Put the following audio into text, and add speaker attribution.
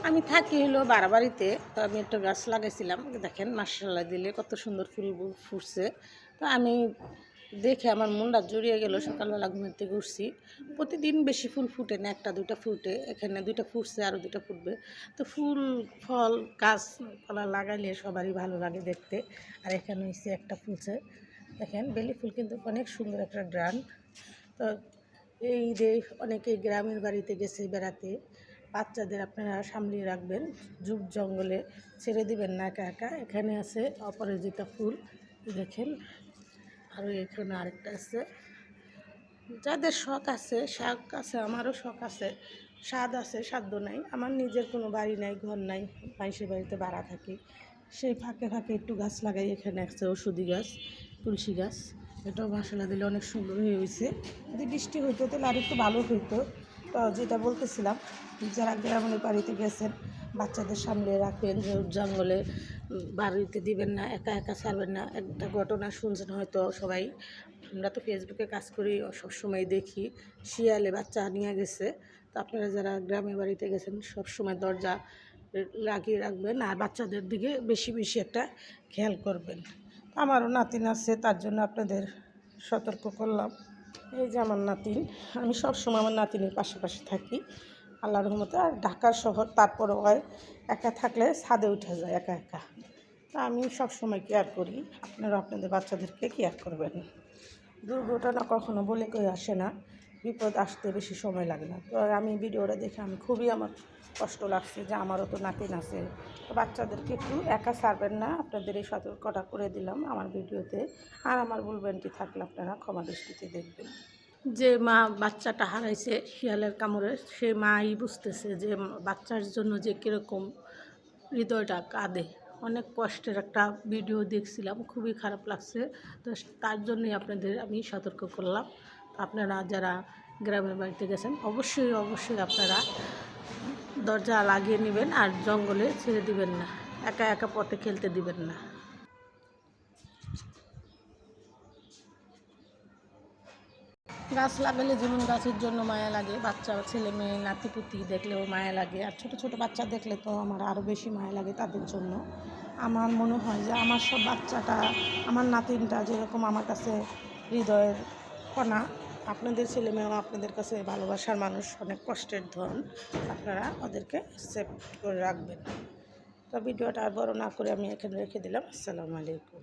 Speaker 1: আমি থাকি হলো বাড়াবাড়িতে, তো আমি একটা গাছ লাগাইছিলাম, দেখেন মাশাআল্লাহ দিলে কত সুন্দর ফুল ফুটছে। তো আমি দেখে আমার মনটা জড়িয়ে গেল। সকালবেলা ঘুমের থেকে উঠছি, প্রতিদিন বেশি ফুল ফুটে না, একটা দুইটা ফুটে, এখানে দুইটা ফুটছে, আরও দুইটা ফুটবে। তো ফুল ফল গাছপালা লাগাইলে সবারই ভালো লাগে দেখতে। আর এখানে হচ্ছে একটা ফুলছে, দেখেন বেলি ফুল, কিন্তু অনেক সুন্দর একটা গ্রান। তো এই যে অনেকেই গ্রামের বাড়িতে গেছে বেড়াতে, বাচ্চাদের আপনারা সামলিয়ে রাখবেন, ঝুপ জঙ্গলে ছেড়ে দিবেন না একা একা। এখানে আছে অপরাজিতা ফুল, দেখেন। আর এখানে আরেকটা আছে। যাদের শখ আছে, শখ আছে, আমারও শখ আছে, স্বাদ আছে, সাধ্য নাই। আমার নিজের কোনো বাড়ি নাই, ঘর নাই, মানুষের বাড়িতে ভাড়া থাকি। সেই ফাঁকে ফাঁকে একটু গাছ লাগাই। এখানে আছে ওষুধি গাছ, তুলসী গাছ, এটাও মশলা দিলে অনেক সুন্দর হয়েছে। যদি বৃষ্টি হইতো তাহলে আর একটু ভালো হইতো। তো যেটা বলতেছিলাম, যারা গ্রামের বাড়িতে গেছেন বাচ্চাদের সামনে রাখবেন, জঙ্গলে বাড়িতে দিবেন না, একা একা ছাড়বেন না। একটা ঘটনা শুনছেন হয়তো সবাই, আমরা তো ফেসবুকে কাজ করি, সবসময় দেখি শিয়ালে বাচ্চা নিয়ে গেছে। তো আপনারা যারা গ্রামের বাড়িতে গেছেন সবসময় দরজা লাগিয়ে রাখবেন, আর বাচ্চাদের দিকে বেশি বেশি একটা খেয়াল করবেন। আমারও নাতিন আছে, তার জন্য আপনাদের সতর্ক করলাম। এই যে আমার নাতিন, আমি সবসময় আমার নাতিনের পাশাপাশি থাকি আল্লাহর রহমতে। আর ঢাকার শহর, তারপরে হয় একা থাকলে ছাদে উঠে যায় একা একা। তা আমি সবসময় কেয়ার করি, আপনারা আপনাদের বাচ্চাদেরকে কেয়ার করবেন। দুর্ঘটনা কখনো বলে কেউ আসে না, বিপদ আসতে বেশি সময় লাগে না। তো আমি ভিডিওটা দেখে আমি খুবই আমার কষ্ট লাগছে যে আমারও তো নাতিন আছে। তো বাচ্চাদেরকে একটু একা ছাড়বেন না, আপনাদের এই সতর্কতা করে দিলাম আমার ভিডিওতে। আর আমার ভুলভ্রান্তি থাকলে আপনারা ক্ষমা দৃষ্টিতে দেখবেন। যে মা বাচ্চাটা হারাইছে শিয়ালের কামড়ে, সে মাই বুঝতেছে যে বাচ্চার জন্য যে কীরকম হৃদয়টা কাঁদে। অনেক কষ্টের একটা ভিডিও দেখছিলাম, খুবই খারাপ লাগছে। তো তার জন্যই আপনাদের আমি সতর্ক করলাম। আপনারা যারা গ্রামের বাড়িতে গেছেন অবশ্যই অবশ্যই আপনারা দরজা লাগিয়ে নেবেন, আর জঙ্গলে ছেড়ে দিবেন না, একা একা পথে খেলতে দিবেন না। গাছ লাগালে যেমন গাছের জন্য মায়া লাগে, বাচ্চা ছেলে মেয়ে নাতিপুতি দেখলেও মায়া লাগে, আর ছোটো ছোটো বাচ্চা দেখলে তো আমার আরও বেশি মায়া লাগে তাদের জন্য। আমার মনে হয় যে আমার সব বাচ্চাটা, আমার নাতিনটা যেরকম আমার কাছে হৃদয়ের কণা, আপনাদের ছেলে মেয়েও আপনাদের কাছে ভালোবাসার মানুষ, অনেক কষ্টের ধন। আপনারা ওদেরকে সেভ করে রাখবেন। তো ভিডিওটা আর বড় না করে আমি এখানে রেখে দিলাম। আসসালামু আলাইকুম।